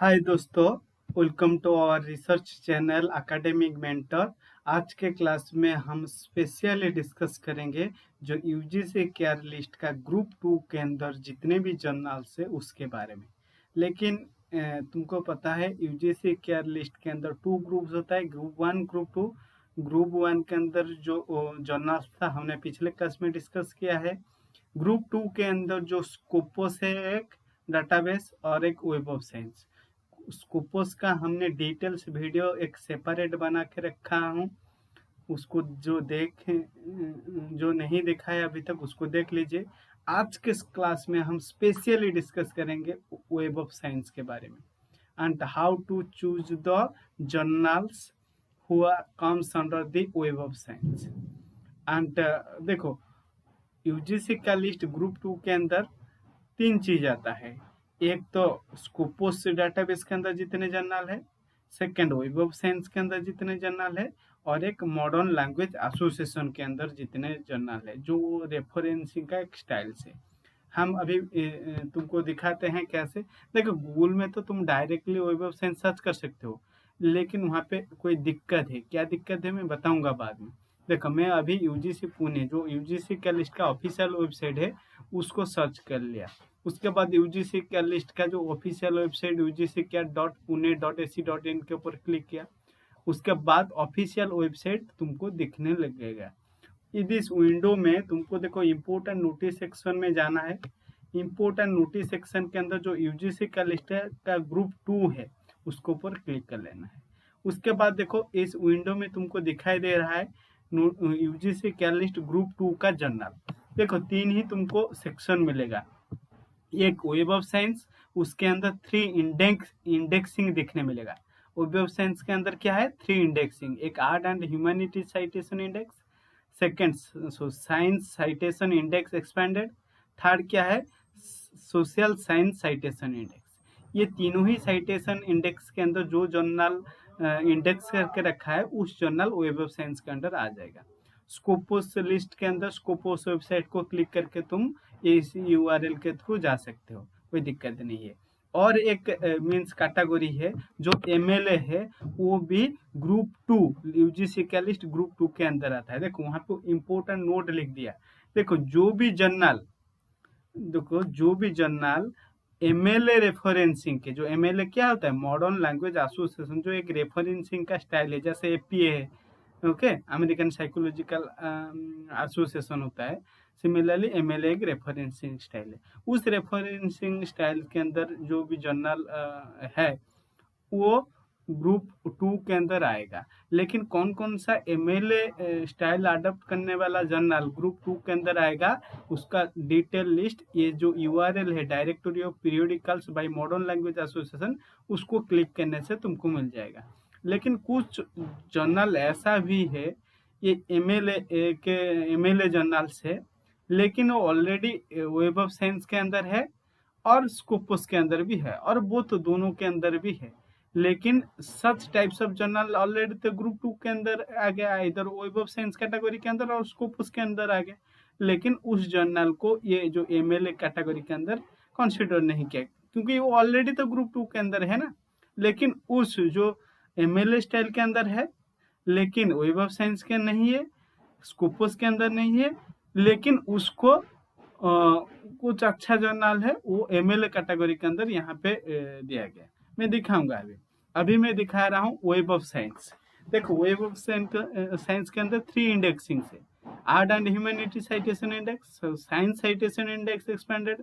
हाय दोस्तों, welcome to our research channel academic mentor. आज के क्लास में हम स्पेशली डिस्कस करेंगे जो यूजीसी केयर लिस्ट का ग्रुप टू के अंदर जितने भी जर्नल्स है उसके बारे में। लेकिन तुमको पता है यूजीसी केयर लिस्ट के अंदर टू ग्रुप्स होता है, group one group two. Group one के अंदर जो जर्नल्स था हमने पिछले क्लास में डिस्कस किया है। ग्रुप टू के अंदर जो स्कोपस है, एक डाटाबेस और एक वेब ऑफ साइंस। स्कोपस का हमने डिटेल्स वीडियो एक सेपरेट बना के रखा हूँ, उसको जो नहीं देखा है अभी तक उसको देख लीजिए। आज के क्लास में हम स्पेशली डिस्कस करेंगे वेब ऑफ साइंस के बारे में and how to choose the journals who comes under the web of science. And देखो, यूजीसी का लिस्ट ग्रुप टू के अंदर तीन चीज आता है। एक तो स्कोपोस डाटाबेस के अंदर जितने जर्नल है, सेकंड वेब ऑफ साइंस के अंदर जितने जर्नल है, और एक मॉडर्न लैंग्वेज एसोसिएशन के अंदर जितने जर्नल है, जो रेफरेंसिंग का एक स्टाइल से हम अभी तुमको दिखाते हैं कैसे। देखो, गूगल में तो तुम directly web of science search कर सकते हो, लेकिन वहाँ पे कोई दिक्कत है। क्या दिक्कत है मैं बताऊंगा बाद में। देखो, मैं अभी यूजीसी पुणे, जो यूजीसी का लिस्ट का ऑफिशियल वेबसाइट है, उसको सर्च कर लिया। उसके बाद यूजीसी का लिस्ट का जो ऑफिशियल वेबसाइट यूजीसी क्या .pune.ac.in के ऊपर क्लिक किया। उसके बाद ऑफिशियल वेबसाइट तुमको दिखने लगेगा। इस विंडो में तुमको देखो इम्पोर्टेंट नोटिस सेक्शन में जाना है। इम्पोर्टेंट नोटिस सेक्शन के अंदर जो यूजीसी का लिस्ट है का ग्रुप टू है, उसके ऊपर क्लिक कर लेना है। उसके बाद देखो इस विंडो में तुमको दिखाई दे रहा है यूजीसी का लिस्ट ग्रुप टू का जर्नल। देखो, तीन ही तुमको सेक्शन मिलेगा। एक वेब ऑफ साइंस, उसके अंदर थ्री इंडेक्सिंग दिखने मिलेगा। वेब ऑफ साइंस के अंदर क्या है? Three indexing. एक art and humanity citation index, second science citation index expanded, third क्या है? Social science citation index. ये तीनों ही साइटेशन इंडेक्स के अंदर जो जर्नल इंडेक्स करके रखा है, उस जर्नल वेब ऑफ साइंस के अंदर आ जाएगा। स्कोपोस लिस्ट के अंदर स्कोपोस वेबसाइट को क्लिक करके तुम इस यूआरएल के थ्रू जा सकते हो, कोई दिक्कत नहीं है। और एक मीन्स कैटेगरी है जो एमएलए है, वो भी ग्रुप टू, यूजीसी का लिस्ट ग्रुप टू के अंदर आता है। देखो वहां पे इम्पोर्टेंट नोट लिख दिया। देखो जो भी जर्नल एमएलए रेफरेंसिंग के, जो एमएलए क्या होता है? मॉडर्न लैंग्वेज एसोसिएशन, जो एक रेफरेंसिंग का स्टाइल है, जैसे एपीए है, ओके, अमेरिकन साइकोलॉजिकल एसोसिएशन होता है। सिमिलरली एमएलए एक रेफरेंसिंग स्टाइल है। उस रेफरेंसिंग स्टाइल के अंदर जो भी जर्नल है, वो ग्रुप टू के अंदर आएगा। लेकिन कौन कौन सा एमएलए स्टाइल अडॉप्ट करने वाला जर्नल ग्रुप टू के अंदर आएगा, उसका डिटेल लिस्ट, ये जो यूआरएल है, directory of periodicals bye modern language association, उसको क्लिक करने से तुमको मिल जाएगा। लेकिन कुछ जर्नल ऐसा भी है, ये एमएलए जर्नल्स है, लेकिन वो ऑलरेडी वेब ऑफ साइंस के अंदर है और स्कोपस के अंदर भी है, और वो तो दोनों के अंदर भी है। लेकिन such types of journal already तो ग्रुप टू के अंदर आ गया, इधर वेब ऑफ साइंस कैटेगरी के अंदर और स्कोपस के अंदर आ गया। लेकिन उस जर्नल को ये जो एमएलए कैटेगरी के अंदर कंसिडर नहीं किया, क्योंकि वो ऑलरेडी तो ग्रुप टू के अंदर है ना। लेकिन उस जो एमएलए स्टाइल के अंदर है, लेकिन वेब ऑफ साइंस के नहीं है, स्कोपस के अंदर नहीं है, लेकिन उसको कुछ अच्छा जर्नल है वो एमएलए कैटेगरी के अंदर यहाँ पे दिया गया। मैं दिखाऊंगा अभी मैं दिखा रहा हूँ वेब ऑफ साइंस। देखो, वेब ऑफ साइंस के अंदर थ्री इंडेक्सिंग है: art and humanity citation index, science citation index expanded,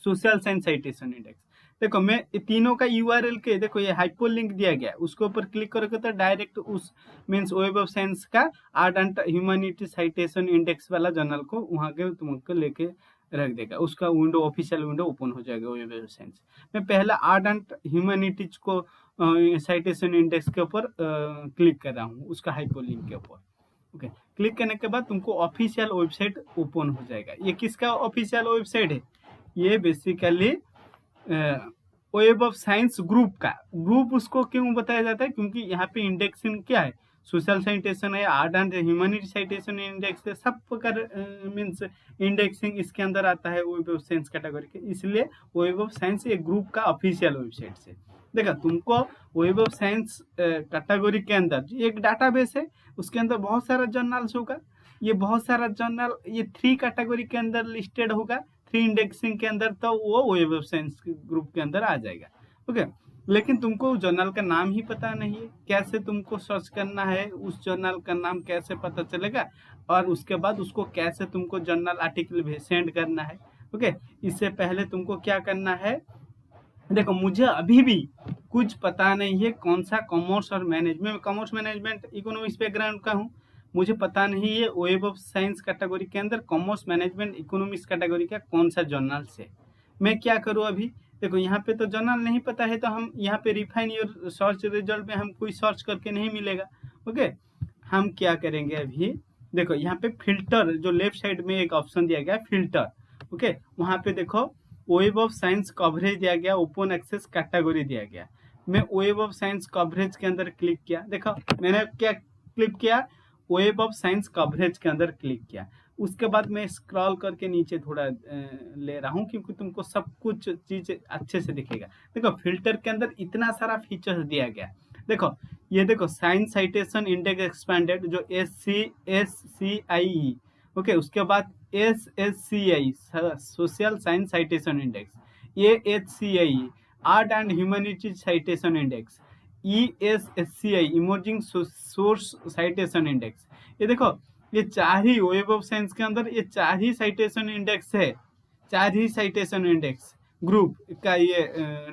social science citation index. देखो, मैं तीनों का यूआरएल के, देखो ये हाइपरलिंक दिया गया है, उसके ऊपर क्लिक करोगे तो डायरेक्ट उस मींस वेब ऑफ साइंस का art and humanity citation index वाला जर्नल को वहां के तुमको लेके रख देगा। उसका विंडो, ऑफिशियल विंडो ओपन हो जाएगा वेब ऑफ साइंस। मैं पहला आर्ट एंड ह्यूमैनिटीज को साइटेशन इंडेक्स के ऊपर क्लिक कर रहा हूँ, उसका हाइपरलिंक के ऊपर। ओके, क्लिक करने के बाद तुमको ऑफिशियल वेबसाइट ओपन हो जाएगा। ये किसका ऑफिशियल वेबसाइट है? ये basically web of science group का। ग्रुप उसको क्यों बताया जाता है? क्योंकि यहाँ पे इंडेक्सिंग क्या है? सोशल साइटेशन है, art and humanity citation index है, सब प्रकार मीन्स इंडेक्सिंग इसके अंदर आता है वेब ऑफ साइंस कैटेगरी के। इसलिए वेब ऑफ साइंस एक ग्रुप का ऑफिशियल वेबसाइट से। देखो तुमको वेब ऑफ साइंस कैटेगरी के अंदर एक डाटाबेस है, उसके अंदर बहुत सारा जर्नल्स होगा। ये बहुत सारा जर्नल ये 3 कैटेगरी के अंदर लिस्टेड होगा, 3 इंडेक्सिंग के अंदर, तो वो वेब ऑफ साइंस ग्रुप के अंदर आ जाएगा। ओके, लेकिन तुमको जर्नल का नाम ही पता नहीं है, कैसे तुमको सर्च करना है, उस जर्नल का नाम कैसे पता चलेगा, और उसके बाद उसको कैसे तुमको जर्नल आर्टिकल सेंड करना है। ओके, इससे पहले तुमको क्या करना है, देखो मुझे अभी भी कुछ पता नहीं है कौन सा कॉमर्स और management, commerce management economics background का हूँ, मुझे पता नहीं है वेब ऑफ साइंस कैटेगरी के अंदर कॉमर्स मैनेजमेंट इकोनॉमिक्स कैटेगरी का कौन सा जर्नल है। मैं क्या करूँ अभी, देखो यहाँ पे तो जर्नल नहीं पता है, तो हम यहाँ पे रिफाइन योर सर्च रिजल्ट में हम कोई सर्च करके नहीं मिलेगा। ओके, हम क्या करेंगे अभी, देखो यहाँ पे फिल्टर जो लेफ्ट साइड में एक ऑप्शन दिया गया फिल्टर। ओके, वहाँ पे देखो वेब ऑफ साइंस कवरेज दिया गया, ओपन एक्सेस कैटेगरी दिया गया। मैं वेब ऑफ साइंस कवरेज के अंदर क्लिक किया, देखो मैंने क्या क्लिक किया, वेब ऑफ साइंस कवरेज के अंदर क्लिक किया। उसके बाद मैं स्क्रॉल करके नीचे थोड़ा ले रहा हूँ, क्योंकि तुमको सब कुछ चीज अच्छे से दिखेगा। देखो फिल्टर के अंदर इतना सारा फीचर्स दिया गया। देखो ये देखो साइंस साइटेशन इंडेक्स एक्सपेंडेड जो SCI, ओके, उसके बाद SSCI social science citation index, AHCI art and humanities citation index, ESSCI emerging source citation index. ये देखो ये 4 ही वेब ऑफ साइंस के अंदर ये 4 ही साइटेशन इंडेक्स है, 4 ही साइटेशन इंडेक्स ग्रुप का ये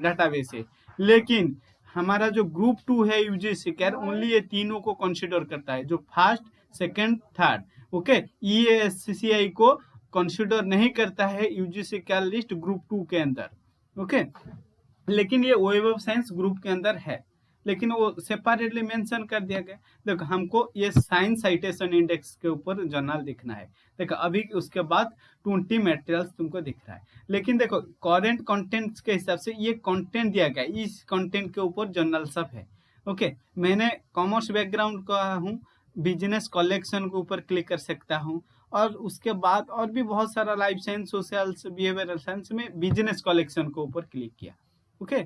डाटाबेस है। लेकिन हमारा जो ग्रुप 2 है यूजीसी केयर ओनली ये तीनों को कंसीडर करता है, जो first second third. Okay, ESCI को कंसीडर नहीं करता है यूजीसी केयर लिस्ट ग्रुप 2 के अंदर। ओके, लेकिन ये वेब ऑफ साइंस ग्रुप के अंदर है, लेकिन वो सेपरेटली मेंशन कर दिया गया। देखो हमको ये साइंस साइटेशन इंडेक्स के ऊपर जर्नल दिखना है। देखो अभी उसके बाद 20 मटेरियल्स तुमको दिख रहा है, लेकिन देखो करेंट कंटेंट्स के हिसाब से ये कंटेंट दिया गया, इस कंटेंट के ऊपर जर्नल सब है। ओके, मैंने कॉमर्स बैकग्राउंड का हूँ, बिजनेस कलेक्शन के ऊपर क्लिक कर सकता हूँ, और उसके बाद और भी बहुत सारा life science, social, behavioural science में बिजनेस कलेक्शन के ऊपर क्लिक किया। ओके,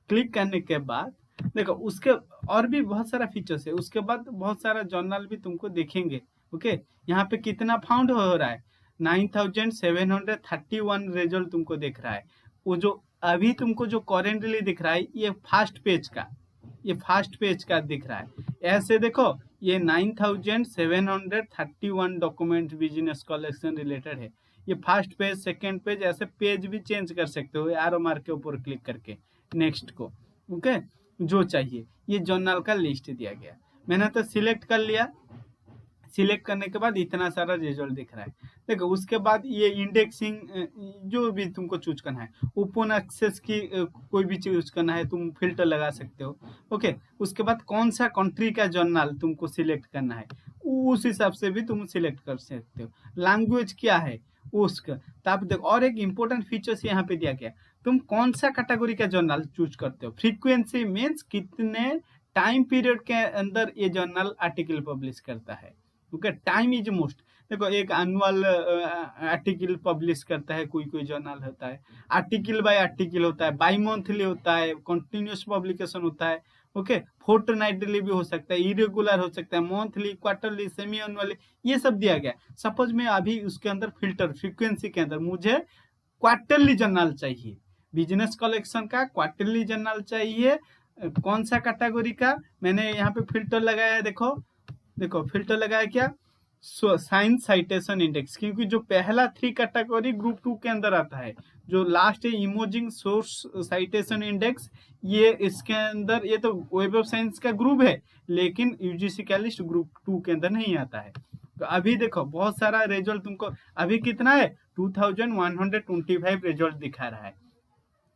क्लिक करने के बाद देखो उसके और भी बहुत सारा फीचर्स है, उसके बाद बहुत सारा जर्नल भी तुमको देखेंगे। ओके, यहाँ पे कितना फाउंड हो रहा है, 9731 रिजल्ट तुमको दिख रहा है। वो जो अभी तुमको जो करेंटली दिख रहा है ये फर्स्ट पेज का, ये फर्स्ट पेज का दिख रहा है। ऐसे देखो ये 9731 डॉक्यूमेंट बिजनेस कलेक्शन रिलेटेड है, ये फर्स्ट पेज सेकेंड पेज, ऐसे पेज भी चेंज कर सकते हो एरो मार्क के ऊपर क्लिक करके नेक्स्ट को। ओके, जो चाहिए ये जर्नल का लिस्ट दिया गया, मैंने तो सिलेक्ट कर लिया। सिलेक्ट करने के बाद इतना सारा रिजल्ट दिख रहा है। देखो उसके बाद ये इंडेक्सिंग जो भी तुमको चूज करना है, ओपन एक्सेस की कोई भी चूज करना है तुम फिल्टर लगा सकते हो। ओके, उसके बाद कौन सा कंट्री का जर्नल तुमको सिलेक्ट करना है उस हिसाब से भी तुम सिलेक्ट कर सकते हो। लैंग्वेज क्या है उसका, तब देखो और एक इम्पोर्टेंट फीचर्स यहाँ पे दिया गया, तुम कौन सा कैटेगरी का जर्नल चूज करते हो। फ्रीक्वेंसी मीन्स कितने टाइम पीरियड के अंदर ये जर्नल आर्टिकल पब्लिश करता है। ओके, टाइम इज मोस्ट, देखो एक एनुअल आर्टिकल पब्लिश करता है, कोई कोई जर्नल होता है, आर्टिकल बाय आर्टिकल होता है, बाई मंथली होता है, कंटिन्यूस पब्लिकेशन होता है। ओके, फोर्टनाइटली भी हो सकता है, इरेगुलर हो सकता है, मंथली, क्वार्टरली, सेमी एनुअली, ये सब दिया गया। सपोज मैं अभी उसके अंदर फिल्टर फ्रीक्वेंसी के अंदर मुझे क्वार्टरली जर्नल चाहिए, बिजनेस कलेक्शन का क्वार्टरली जर्नल चाहिए, कौन सा कैटेगरी का, मैंने यहाँ पे फिल्टर लगाया है। देखो देखो फिल्टर लगाया क्या, साइंस साइटेशन इंडेक्स, क्योंकि जो पहला 3 कैटेगरी ग्रुप 2 के अंदर आता है, जो लास्ट है इमर्जिंग सोर्स साइटेशन इंडेक्स, ये इसके अंदर, ये तो वेब ऑफ साइंस का ग्रुप है, लेकिन यूजीसी का लिस्ट ग्रुप 2 के अंदर नहीं आता है। तो अभी देखो बहुत सारा रिजल्ट तुमको अभी कितना है, 2125 रिजल्ट दिखा रहा है।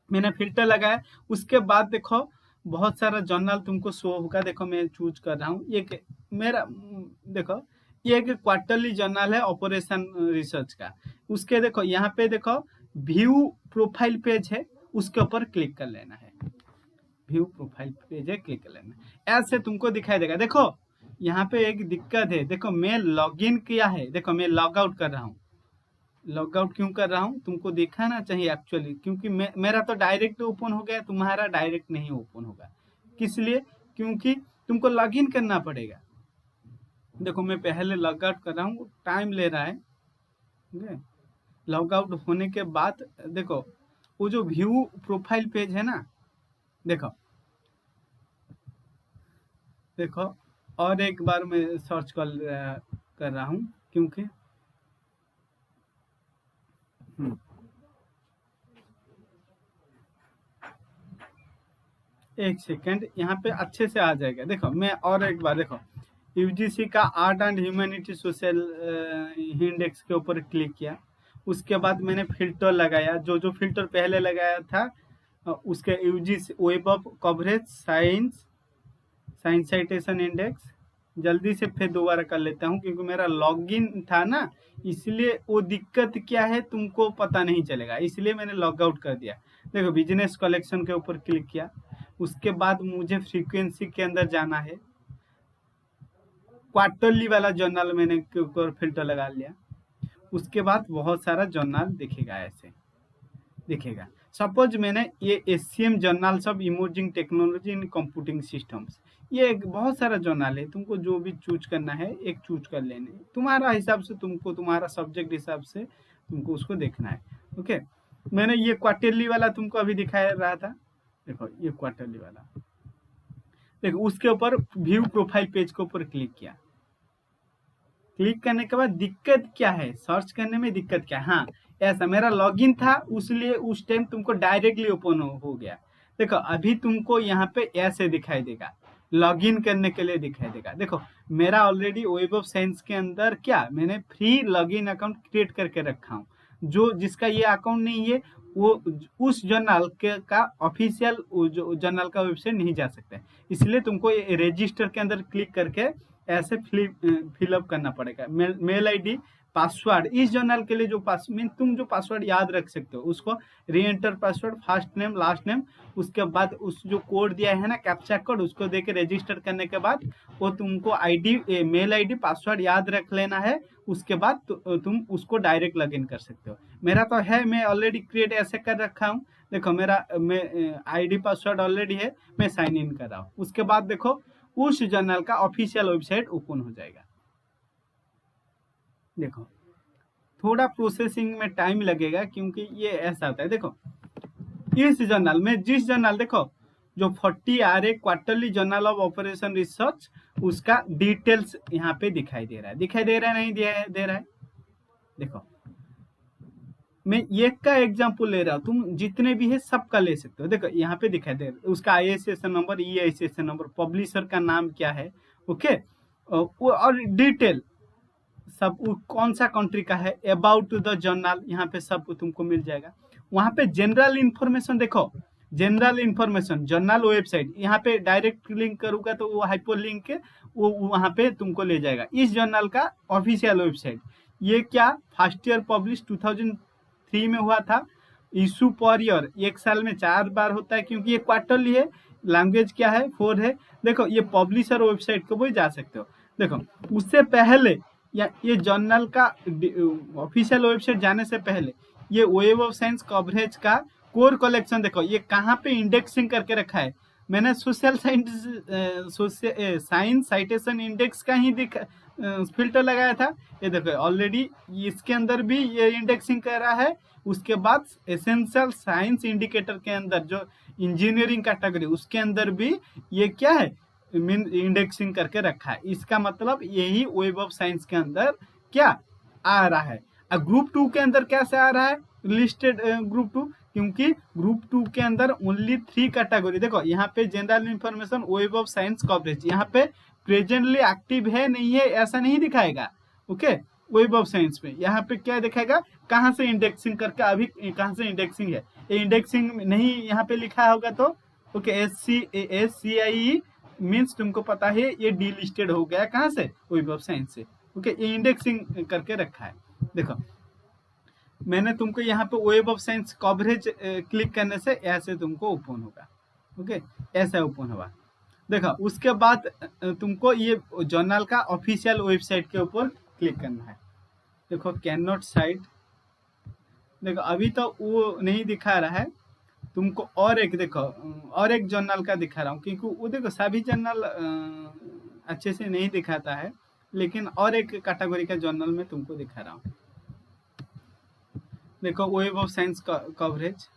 मैंने फिल्टर लगाया, उसके बाद देखो बहुत सारा जर्नल तुमको शो होगा। देखो मैं चूज कर रहा हूँ, ये मेरा देखो ये एक क्वार्टरली जर्नल है ऑपरेशन रिसर्च का। उसके देखो यहाँ पे देखो व्यू प्रोफाइल पेज है, उसके ऊपर क्लिक कर लेना है, व्यू प्रोफाइल पेज है, क्लिक कर लेना है, ऐसे तुमको दिखाई देगा। देखो यहाँ पे एक दिक्कत है, देखो मैं लॉगिन किया है, देखो मैं लॉग आउट कर रहा हूँ, लॉग आउट क्यों कर रहा हूँ, तुमको दिखाना चाहिए एक्चुअली, क्योंकि मेरा तो डायरेक्ट ओपन हो गया, तुम्हारा डायरेक्ट नहीं ओपन होगा। किस लिए? क्योंकि तुमको लॉग इन करना पड़ेगा। देखो मैं पहले लॉग आउट कर रहा हूँ, टाइम ले रहा है। ठीक है, लॉग आउट होने के बाद देखो वो जो व्यू प्रोफाइल पेज है ना, देखो देखो और एक बार मैं सर्च कर रहा हूँ, क्योंकि हम्म, एक सेकंड, यहाँ पे अच्छे से आ जाएगा। देखो मैं और एक बार देखो, यूजीसी का art and humanity social index के ऊपर क्लिक किया। उसके बाद मैंने फिल्टर लगाया, जो जो फिल्टर पहले लगाया था उसके UGC web of coverage science science citation index. जल्दी से फिर दोबारा कर लेता हूँ, क्योंकि मेरा लॉगिन था ना, इसलिए वो दिक्कत क्या है तुमको पता नहीं चलेगा, इसलिए मैंने लॉग आउट कर दिया। देखो बिजनेस कलेक्शन के ऊपर क्लिक किया, उसके बाद मुझे फ्रीक्वेंसी के अंदर जाना है। क्वार्टरली वाला जर्नल मैंने के ऊपर फिल्टर लगा लिया। उसके बाद बहुत सारा जर्नल दिखेगा, ऐसे दिखेगा। सपोज मैंने ये SCM journals of emerging technology in computing systems, ये एक बहुत सारा जर्नल है, तुमको जो भी चूज करना है एक चूज कर लेने, तुम्हारा हिसाब से, तुमको तुम्हारा सब्जेक्ट हिसाब से तुमको उसको देखना है। ओके, मैंने ये क्वार्टरली वाला तुमको अभी दिखाया रहा था, देखो ये क्वार्टरली वाला। देखो उसके ऊपर व्यू प्रोफाइल पेज के ऊपर क्लिक किया। क्लिक करने के बाद दिक्कत क्या है, सर्च करने में दिक्कत क्या है? हाँ, ऐसा मेरा लॉगिन था, उसलिए उस टाइम तुमको डायरेक्टली ओपन हो गया। देखो अभी तुमको यहाँ पे ऐसे दिखाई देगा, लॉगिन करने के लिए दिखाई देगा। देखो मेरा ऑलरेडी वेब ऑफ साइंस के अंदर क्या, मैंने फ्री लॉगिन अकाउंट क्रिएट करके रखा हूँ। जो जिसका ये अकाउंट नहीं है वो उस जर्नल के का ऑफिशियल जो जर्नल का वेबसाइट नहीं जा सकता है। इसलिए तुमको ये रजिस्टर के अंदर क्लिक करके ऐसे फिलअप करना पड़ेगा। मेल आईडी पासवर्ड, इस जर्नल के लिए जो पास मीन तुम जो पासवर्ड याद रख सकते हो उसको री enter password, first name last name, उसके बाद उस जो कोड दिया है ना कैप्चा कोड, उसको देके रजिस्टर करने के बाद वो तुमको आईडी मेल आईडी पासवर्ड याद रख लेना है। उसके बाद तुम उसको डायरेक्ट लॉग इन कर सकते हो। मेरा तो है, मैं ऑलरेडी क्रिएट ऐसे कर रखा हूँ। देखो मेरा आईडी पासवर्ड ऑलरेडी है, मैं साइन इन कर रहा हूँ। उसके बाद देखो उस जर्नल का ऑफिशियल वेबसाइट ओपन हो जाएगा। देखो थोड़ा प्रोसेसिंग में टाइम लगेगा, क्योंकि ये ऐसा होता है। देखो इस जर्नल में, जिस जर्नल देखो जो 40 आ रहे quarterly journal of operation research, उसका डिटेल्स यहाँ पे दिखाई दे रहा है, दिखाई दे रहा है नहीं दे रहा है? देखो मैं एक का एग्जांपल ले रहा हूँ, तुम जितने भी है सबका ले सकते हो। देखो यहाँ पे दिखाई दे रहा है उसका आईएसएसएन नंबर, ईआईएसएसएन नंबर, पब्लिशर का नाम क्या है, ओके, और डिटेल सब कौन सा कंट्री का है, अबाउट द जर्नल, यहाँ पे सब तुमको मिल जाएगा। वहाँ पे जनरल इंफॉर्मेशन, देखो जनरल इंफॉर्मेशन जर्नल वेबसाइट, यहाँ पे डायरेक्ट लिंक करूंगा तो वो हाइपर लिंक के वो वहाँ पे तुमको ले जाएगा इस जर्नल का ऑफिशियल वेबसाइट। ये क्या, फर्स्ट ईयर पब्लिश 2003 में हुआ था। इशू पर ईयर, एक साल में 4 बार होता है, क्योंकि ये क्वार्टरली है। लैंग्वेज क्या है, 4 है। देखो ये पब्लिशर वेबसाइट को भी जा सकते हो। देखो उससे पहले या ये जर्नल का ऑफिशियल वेबसाइट जाने से पहले ये वेब ऑफ साइंस कवरेज का कोर कलेक्शन, देखो ये कहाँ पे इंडेक्सिंग करके रखा है। मैंने सोशल साइंस साइटेशन इंडेक्स का ही फिल्टर लगाया था। ये देखो ऑलरेडी इसके अंदर भी ये इंडेक्सिंग कर रहा है। उसके बाद एसेंशियल साइंस इंडिकेटर के अंदर जो इंजीनियरिंग कैटेगरी, उसके अंदर भी ये क्या है, मीन इंडेक्सिंग करके रखा है। इसका मतलब यही वेब ऑफ साइंस के अंदर क्या आ रहा है। ग्रुप 2 के अंदर कैसे आ रहा है लिस्टेड ग्रुप 2, क्योंकि ग्रुप 2 के अंदर ओनली 3 कैटेगरी। देखो यहाँ पे general information web of science coverage, यहाँ पे प्रेजेंटली एक्टिव है नहीं है ऐसा नहीं दिखाएगा। ओके, वेब ऑफ साइंस में यहाँ पे क्या दिखाएगा, कहाँ से इंडेक्सिंग करके अभी कहाँ से इंडेक्सिंग है। ये इंडेक्सिंग नहीं यहाँ पे लिखा होगा तो ओके, SCIE मीन्स तुमको पता है ये डीलिस्टेड हो गया, कहाँ से, वेब ऑफ साइंस से। ओके, ये इंडेक्सिंग करके रखा है। देखो मैंने तुमको यहाँ पे web of science coverage click करने से ऐसे तुमको ओपन होगा। ओके, ऐसा ओपन होगा। देखो उसके बाद तुमको ये जर्नल का ऑफिशियल वेबसाइट के ऊपर क्लिक करना है। देखो कैन नॉट साइट, देखो अभी तो वो नहीं दिखा रहा है तुमको, और एक देखो, और एक जर्नल का दिखा रहा हूँ, क्योंकि वो देखो सभी जर्नल अच्छे से नहीं दिखाता है, लेकिन और एक कैटेगरी का जर्नल में तुमको दिखा रहा हूँ। देखो वेब ऑफ साइंस कवरेज,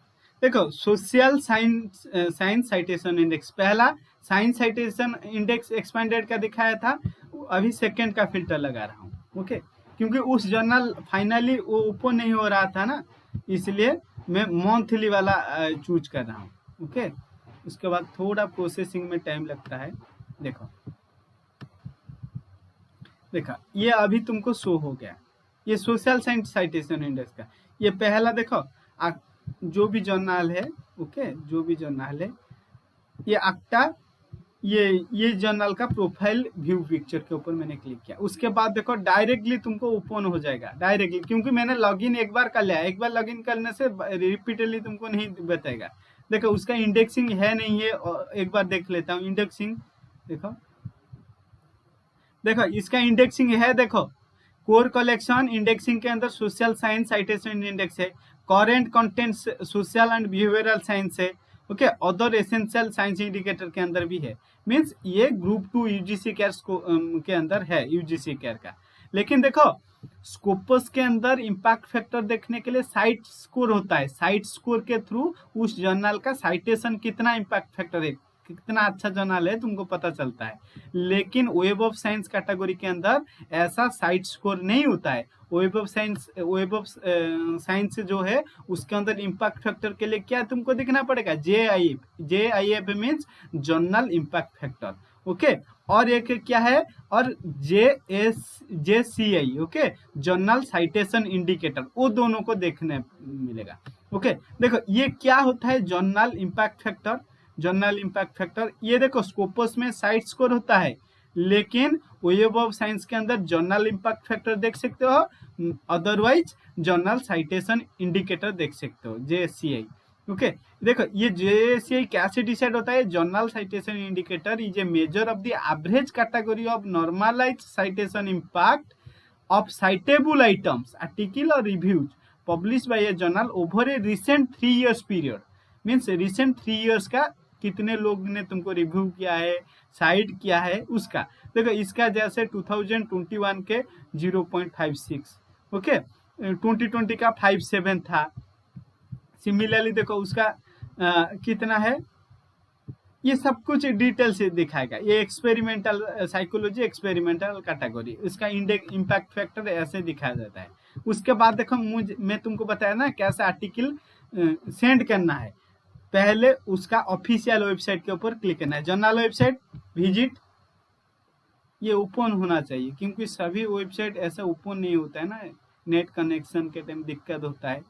देखो social science science citation index, पहला साइंस साइटेशन इंडेक्स एक्सपेंडेड का दिखाया था, अभी सेकंड का फिल्टर लगा रहा हूँ। ओके, क्योंकि उस जर्नल फाइनली वो ओपन नहीं हो रहा था ना, इसलिए मैं मंथली वाला चूज कर रहा हूँ। ओके, उसके बाद थोड़ा प्रोसेसिंग में टाइम लगता है। देखो देखा, ये अभी तुमको शो हो गया, ये सोशल साइंस साइटेशन इंडेक्स का, ये पहला देखो जो भी जर्नल है, ओके, जो भी जर्नल है, ये अक्टा, ये जर्नल का प्रोफाइल व्यू पिक्चर के ऊपर मैंने क्लिक किया, उसके बाद देखो डायरेक्टली तुमको ओपन हो जाएगा डायरेक्टली, क्योंकि मैंने लॉगिन एक बार कर लिया, एक बार लॉगिन करने से रिपीटेडली तुमको नहीं बताएगा। देखो उसका इंडेक्सिंग है नहीं है, एक बार देख लेता हूँ इंडेक्सिंग। देखो देखो इसका इंडेक्सिंग है, देखो कोर कलेक्शन इंडेक्सिंग के अंदर सोशल साइंस साइटेशन इंडेक्स है, current content social and behavioural science है, okay, other essential science indicator के अंदर भी है, मींस ये ग्रुप 2 यूजीसी केयर के अंदर है, यूजीसी केयर का। लेकिन देखो स्कोपस के अंदर इम्पैक्ट फैक्टर देखने के लिए साइट स्कोर होता है, साइट स्कोर के थ्रू उस जर्नल का साइटेशन कितना इम्पैक्ट फैक्टर है, कितना अच्छा जर्नल है तुमको पता चलता है। लेकिन वेब ऑफ साइंस कैटेगरी के अंदर ऐसा साइट स्कोर नहीं होता है। वेब ऑफ साइंस जो है उसके अंदर इम्पैक्ट फैक्टर के लिए क्या तुमको देखना पड़ेगा, J I F means journal impact factor, okay, और एक क्या है, और J C I, okay, journal citation indicator, वो दोनों को देखने मिलेगा। ओके, देखो ये क्या होता है journal impact factor, journal impact factor, ये देखो स्कोपस में साइट स्कोर होता है, लेकिन वेब ऑफ साइंस के अंदर जर्नल इम्पैक्ट फैक्टर देख सकते हो, अदरवाइज जर्नल साइटेशन इंडिकेटर देख सकते हो, जेसीआई। ओके, देखो ये जेसीआई कैसे डिसाइड होता है, journal citation indicator is a measure of the average category of normalised citation impact of citable items, article or reviews published by a journal over a recent 3 years period, means recent 3 years का कितने लोग ने तुमको review किया है, site किया है उसका। देखो इसका जैसे 2021 के 0.56, ओके, 2020 का 57 था, सिमिलरली देखो उसका कितना है, ये सब कुछ डिटेल से दिखाएगा, ये एक्सपेरिमेंटल साइकोलॉजी एक्सपेरिमेंटल कैटेगरी, इसका इंडेक्स इम्पैक्ट फैक्टर ऐसे दिखाया जाता है। उसके बाद देखो मैं तुमको बताया ना कैसे आर्टिकल सेंड करना है, पहले उसका ऑफिशियल वेबसाइट के ऊपर क्लिक करना है, जर्नल वेबसाइट विजिट, ये ओपन होना चाहिए, क्योंकि सभी वेबसाइट ऐसा ओपन नहीं होता है ना, नेट कनेक्शन के टाइम दिक्कत होता है।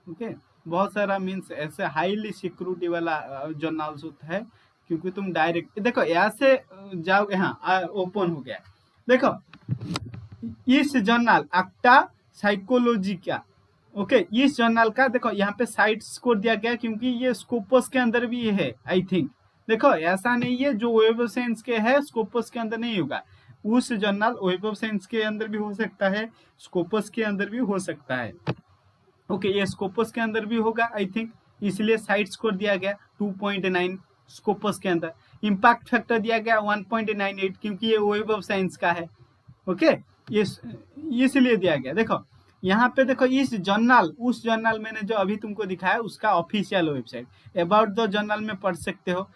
ओके, बहुत सारा मीन्स ऐसे हाईली सिक्योरिटी वाला जर्नल्स होता है, क्योंकि तुम डायरेक्ट देखो ऐसे जाओगे, हाँ ओपन हो गया। देखो इस जर्नल अक्टा साइकोलॉजी का, ओके, इस जर्नल का देखो यहाँ पे साइट स्कोर दिया गया, क्योंकि ये स्कोपस के अंदर भी है आई थिंक। देखो ऐसा नहीं है जो वेब ऑफ साइंस के है स्कोपस के अंदर नहीं होगा, उस जर्नल वेब ऑफ साइंस के अंदर भी हो सकता है, स्कोपस के अंदर भी हो सकता है। ओके, ये स्कोपस के अंदर भी होगा आई थिंक, इसलिए साइट स्कोर दिया गया 2.9 स्कोपस के अंदर, इम्पैक्ट फैक्टर दिया गया 1.98, क्योंकि ये वेब ऑफ साइंस का है। ओके, ये इसलिए दिया गया। देखो यहाँ पे देखो इस जर्नल, उस जर्नल मैंने जो अभी तुमको दिखाया उसका official website, about the journal में पढ़ सकते हो,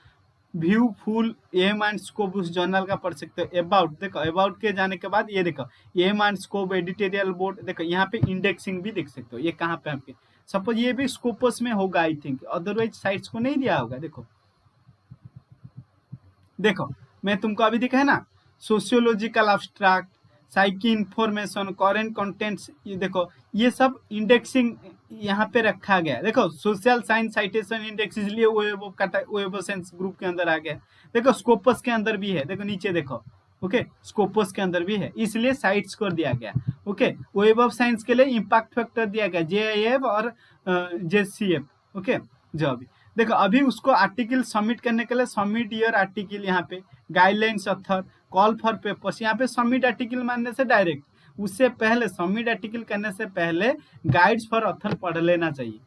view full aim and scope उस जर्नल का पढ़ सकते हो। अबाउट देखो, अबाउट के जाने के बाद ये देखो aim and scope editorial board, देखो यहाँ पे इंडेक्सिंग भी देख सकते हो, ये कहाँ पे आपके, सपोज ये भी स्कोपस में होगा आई थिंक, अदरवाइज साइट्स को नहीं दिया होगा। देखो देखो मैं तुमको अभी दिखा है ना, sociological abstract, psyche information, current contents, ये देखो ये सब इंडेक्सिंग यहाँ पे रखा गया है। देखो सोशल साइंस साइटेशन इंडेक्स इसलिए वेब ऑफ साइंस ग्रुप के अंदर आ गया। देखो स्कोपस के अंदर भी है, देखो नीचे देखो, ओके, स्कोपस के अंदर भी है, इसलिए साइट स्कोर दिया गया। ओके, वेब ऑफ साइंस के लिए इम्पैक्ट फैक्टर दिया गया JIF और JCF, ओके। जो अभी देखो अभी उसको आर्टिकल सबमिट करने के लिए सबमिट ईयर आर्टिकल, यहाँ पे guidelines author, call for papers, यहाँ पे सबमिट आर्टिकल मानने से डायरेक्ट उससे पहले सबमिट आर्टिकल करने से पहले गाइड्स फॉर ऑथर पढ़ लेना चाहिए।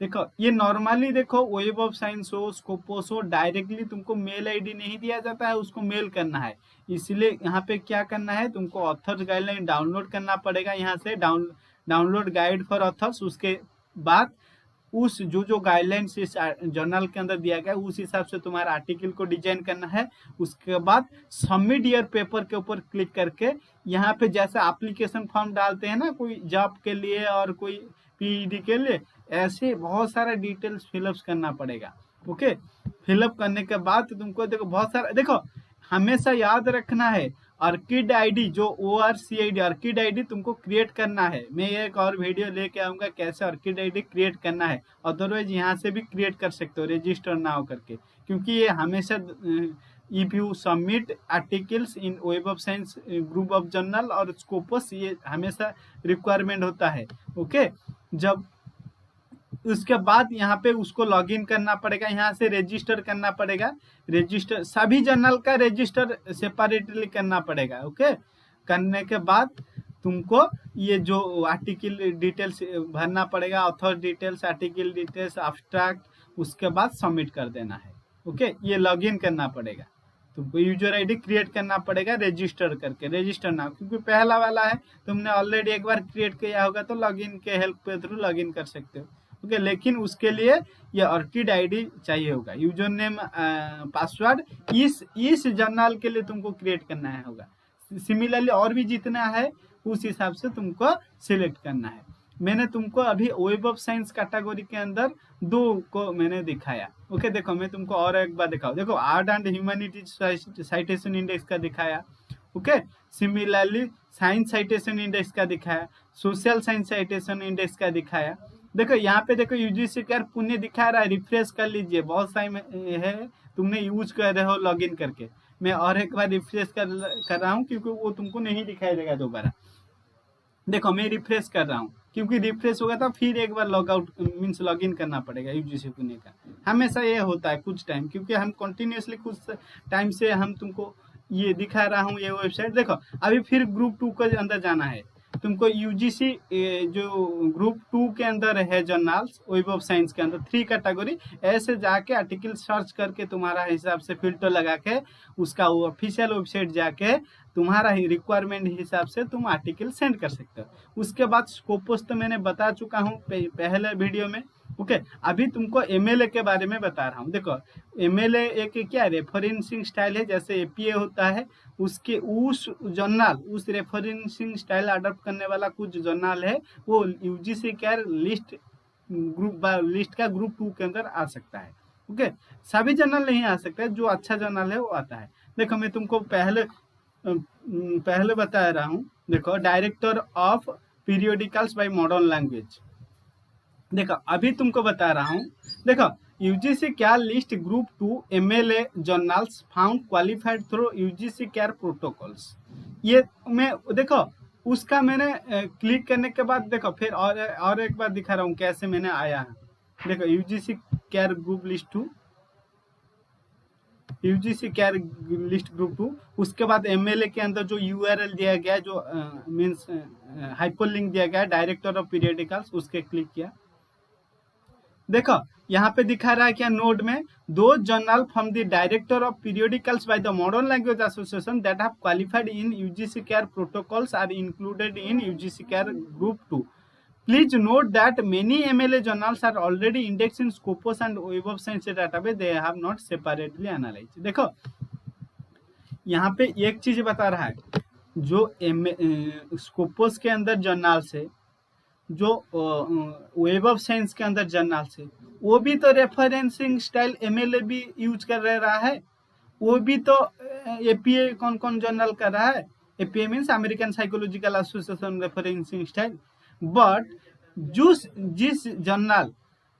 देखो ये नॉर्मली देखो वेब ऑफ साइंस हो, स्कोपस हो, डायरेक्टली तुमको मेल आईडी नहीं दिया जाता है, उसको मेल करना है। इसलिए यहाँ पे क्या करना है, तुमको ऑथर्स गाइडलाइन डाउनलोड करना पड़ेगा। यहाँ से डाउनलोड गाइड फॉर ऑथर्स। उसके बाद उस जो गाइडलाइंस इस जर्नल के अंदर दिया गया उस हिसाब से तुम्हारा आर्टिकल को डिजाइन करना है। उसके बाद सबमिट ईयर पेपर के ऊपर क्लिक करके यहाँ पे जैसे एप्लीकेशन फॉर्म डालते हैं ना कोई जॉब के लिए और कोई पीईडी के लिए, ऐसे बहुत सारा डिटेल्स फिलअप करना पड़ेगा। ओके, फिलअप करने के बाद तुमको देखो बहुत सारा, देखो हमेशा याद रखना है अर्किड आईडी जो ORCID अर्किड आईडी तुमको क्रिएट करना है। मैं एक और वीडियो लेके आऊंगा कैसे अर्किड आईडी क्रिएट करना है। अदरवाइज यहाँ से भी क्रिएट कर सकते हो रजिस्टर ना हो करके, क्योंकि ये हमेशा if you submit articles in web of science group of journal और स्कोपस, ये हमेशा रिक्वायरमेंट होता है। ओके, जब उसके बाद यहाँ पे उसको लॉगिन करना पड़ेगा, यहाँ से रजिस्टर करना पड़ेगा। रजिस्टर सभी जर्नल का रजिस्टर सेपरेटली करना पड़ेगा। ओके, करने के बाद तुमको ये जो आर्टिकल डिटेल्स भरना पड़ेगा, author details, article details, abstract, उसके बाद सबमिट कर देना है। ओके, ये लॉगिन करना पड़ेगा, तुमको यूजर आईडी क्रिएट करना पड़ेगा रजिस्टर करके। रजिस्टर ना, क्योंकि पहला वाला है, तुमने ऑलरेडी एक बार क्रिएट किया होगा तो लॉगिन के हेल्प के थ्रू लॉगिन कर सकते हो। ओके, लेकिन उसके लिए ये अर्किड आईडी चाहिए होगा। यूजर नेम पासवर्ड इस जर्नल के लिए तुमको क्रिएट करना है होगा। सिमिलरली और भी जितना है उस हिसाब से तुमको सिलेक्ट करना है। मैंने तुमको अभी वेब ऑफ साइंस कैटेगरी के अंदर 2 को मैंने दिखाया। ओके, देखो मैं तुमको और एक बार दिखाऊं। देखो art and humanities citation index का दिखाया। Okay, similarly science citation index का दिखाया, सोशल साइंस साइटेशन इंडेक्स का दिखाया। देखो यहाँ पे देखो यूजीसी केयर पुणे दिखा रहा है, रिफ्रेश कर लीजिए। बहुत सारे है तुमने यूज कर रहे हो लॉगिन करके। मैं और एक बार रिफ्रेश कर रहा हूँ क्योंकि वो तुमको नहीं दिखाई देगा दोबारा। देखो मैं रिफ्रेश कर रहा हूँ, क्योंकि रिफ्रेश होगा तो फिर एक बार लॉग आउट मीन्स लॉगिन करना पड़ेगा यूजीसी पुणे का। हमेशा ये होता है कुछ टाइम, क्योंकि हम कंटिन्यूसली कुछ टाइम से हम तुमको ये दिखा रहा हूँ ये वेबसाइट। देखो अभी फिर ग्रुप 2 के अंदर जाना है तुमको। यूजीसी जो ग्रुप 2 के अंदर है जर्नल्स वेब ऑफ साइंस के अंदर 3 कैटेगरी, ऐसे जाके आर्टिकल सर्च करके तुम्हारा हिसाब से फिल्टर लगा के उसका ऑफिशियल वेबसाइट जाके तुम्हारा ही रिक्वायरमेंट हिसाब से तुम आर्टिकल सेंड कर सकते हो। उसके बाद स्कोपस तो मैंने बता चुका हूँ पहले वीडियो में। ओके, अभी तुमको एमएलए के बारे में बता रहा हूँ। देखो एमएलए एक क्या रेफरेंसिंग स्टाइल है, जैसे एपीए होता है उसके उस जर्नल उस रेफरेंसिंग स्टाइल अडॉप्ट करने वाला कुछ जर्नल है, वो यूजीसी केयर लिस्ट का ग्रुप 2 के अंदर आ सकता है। ओके, सभी जर्नल नहीं आ सकता है, जो अच्छा जर्नल है वो आता है। देखो मैं तुमको पहले बता रहा हूँ। देखो director of periodicals bye modern language, देखो अभी तुमको बता रहा हूँ। देखो UGC care list group 2 MLA journals found qualified through UGC care protocols. ये मैं देखो उसका मैंने क्लिक करने के बाद देखो फिर और एक बार दिखा रहा हूँ कैसे मैंने आया है। देखो UGC care group list 2, UGC care list group 2, उसके बाद एमएलए के अंदर जो यूआरएल दिया गया जो मीन्स हाइपरलिंक दिया गया डायरेक्टर ऑफ पीरियोडिकल्स, उसके क्लिक किया। देखो यहाँ पे दिखा रहा है क्या नोड में, दो journal from the director of periodicals by the modern language association that have qualified in UGC care protocols are included in UGC care group 2। Please note that many MLA journals are already indexed in Scopus and Web of Science database. They have not separately analyzed. देखो यहाँ पे एक चीज बता रहा है, जो Scopus के अंदर जर्नल से, जो वेब ऑफ साइंस के अंदर जर्नल से, वो भी तो रेफरेंसिंग स्टाइल MLA भी यूज कर रहा है। वो भी तो एपीए कौन कौन जर्नल कर रहा है, APA means American psychological association referencing style. But जिस जर्नल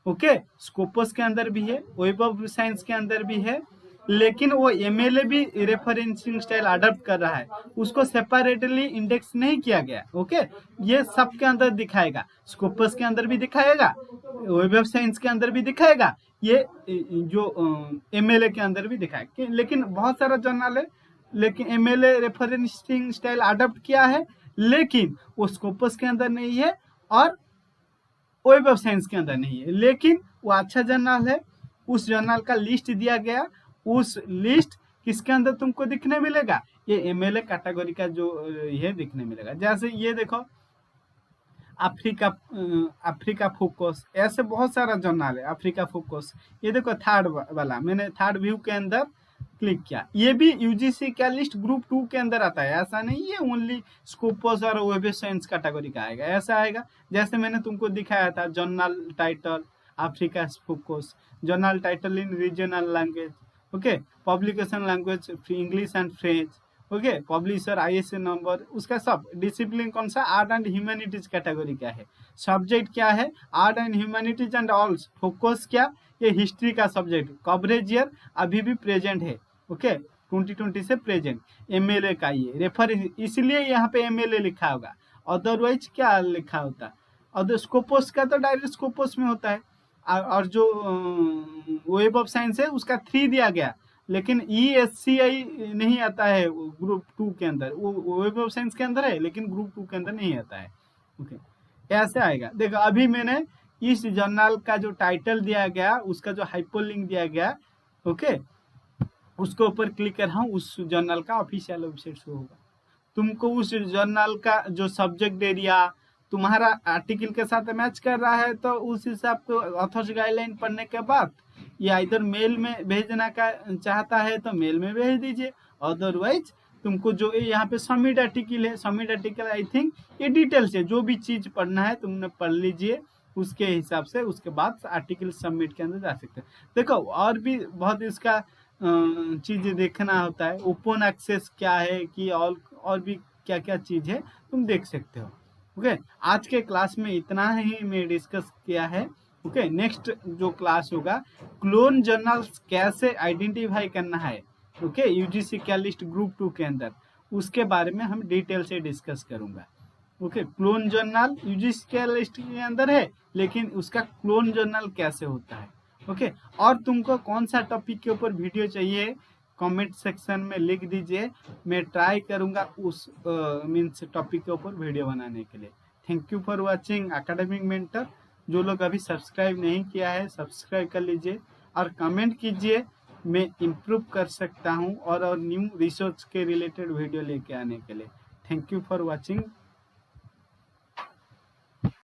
ओके स्कोपस के अंदर भी है, वेब ऑफ साइंस के अंदर भी है, लेकिन वो एमएलए भी रेफरेंसिंग स्टाइल अडॉप्ट कर रहा है, उसको सेपरेटली इंडेक्स नहीं किया गया। ओके, ये सब के अंदर दिखाएगा, स्कोपस के अंदर भी दिखाएगा, वेब ऑफ साइंस के अंदर भी दिखाएगा, ये जो एमएलए के अंदर भी दिखाएगा। लेकिन बहुत सारा जर्नल है, लेकिन एमएलए रेफरेंसिंग स्टाइल अडॉप्ट किया है, लेकिन वो स्कोपस के अंदर नहीं है और वेब ऑफ साइंस के अंदर नहीं है, लेकिन वो अच्छा जर्नल है। उस जर्नल का लिस्ट दिया गया, उस लिस्ट किसके अंदर तुमको दिखने मिलेगा, ये एमएलए कैटेगरी का जो ये दिखने मिलेगा। जैसे ये देखो अफ्रीका फोकस, ऐसे बहुत सारा जर्नल है अफ्रीका फोकस। ये देखो थर्ड वाला, मैंने थर्ड व्यू के अंदर क्लिक किया, ये भी यूजीसी का लिस्ट ग्रुप 2 के अंदर आता है। ऐसा नहीं है ओनली स्कोपस और वेब साइंस कैटेगरी का आएगा, ऐसा आएगा। जैसे मैंने तुमको दिखाया था journal title Africa focus, journal title in regional language, okay, publication language English and French, okay, publisher ISA number, उसका सब डिसिप्लिन कौन सा, आर्ट एंड ह्यूमैनिटीज कैटेगरी क्या है, सब्जेक्ट क्या है, art and humanities and all, focus क्या, ये हिस्ट्री का सब्जेक्ट, कवरेज ईयर अभी भी प्रेजेंट है, ओके, 2020 से प्रेजेंट, एमएलए का ये रेफर, इसलिए यहाँ पे एमएलए लिखा होगा, अदरवाइज क्या लिखा होता, अदर स्कोपस का तो डायरेक्ट स्कोपस में होता है। और जो वेब ऑफ साइंस है उसका 3 दिया गया, लेकिन ESCI नहीं आता है ग्रुप 2 के अंदर, वो वेब ऑफ साइंस के अंदर है लेकिन ग्रुप 2 के अंदर नहीं आता है, ओके, ऐसे आएगा। देखो अभी मैंने इस जर्नल का जो टाइटल दिया गया, उसका जो हाइपरलिंक दिया गया, ओके, उसके ऊपर क्लिक कर रहा हूँ, उस जर्नल का ऑफिशियल वेबसाइट शो होगा। तुमको उस जर्नल का जो सब्जेक्ट एरिया तुम्हारा आर्टिकल के साथ मैच कर रहा है, तो उस हिसाब से ऑथर्स गाइडलाइन पढ़ने के बाद या इधर मेल में भेजना का चाहता है तो मेल में भेज दीजिए, अदरवाइज तुमको जो यहाँ पे सबमिट आर्टिकल है, सबमिट आर्टिकल आई थिंक ये डिटेल से जो भी चीज पढ़ना है तुमने पढ़ लीजिए, उसके हिसाब से उसके बाद आर्टिकल सबमिट के अंदर जा सकते हैं। देखो और भी बहुत इसका चीज़ देखना होता है, ओपन एक्सेस क्या है कि और भी क्या क्या चीज़ है तुम देख सकते हो, ओके। आज के क्लास में इतना ही मैं डिस्कस किया है, ओके। नेक्स्ट जो क्लास होगा क्लोन जर्नल्स कैसे आइडेंटिफाई करना है, ओके, यूजीसी का लिस्ट ग्रुप 2 के अंदर, उसके बारे में हम डिटेल से डिस्कस करूंगा, ओके। क्लोन जर्नल यूजीसी के लिस्ट के अंदर है, लेकिन उसका क्लोन जर्नल कैसे होता है, ओके। और तुमको कौन सा टॉपिक के ऊपर वीडियो चाहिए कमेंट सेक्शन में लिख दीजिए, मैं ट्राई करूंगा उस मीन्स टॉपिक के ऊपर वीडियो बनाने के लिए। Thank you for watching academic mentor. जो लोग अभी सब्सक्राइब नहीं किया है सब्सक्राइब कर लीजिए और कमेंट कीजिए, मैं इम्प्रूव कर सकता हूं और न्यू रिसर्च के रिलेटेड वीडियो लेके आने के लिए। Thank you for watching.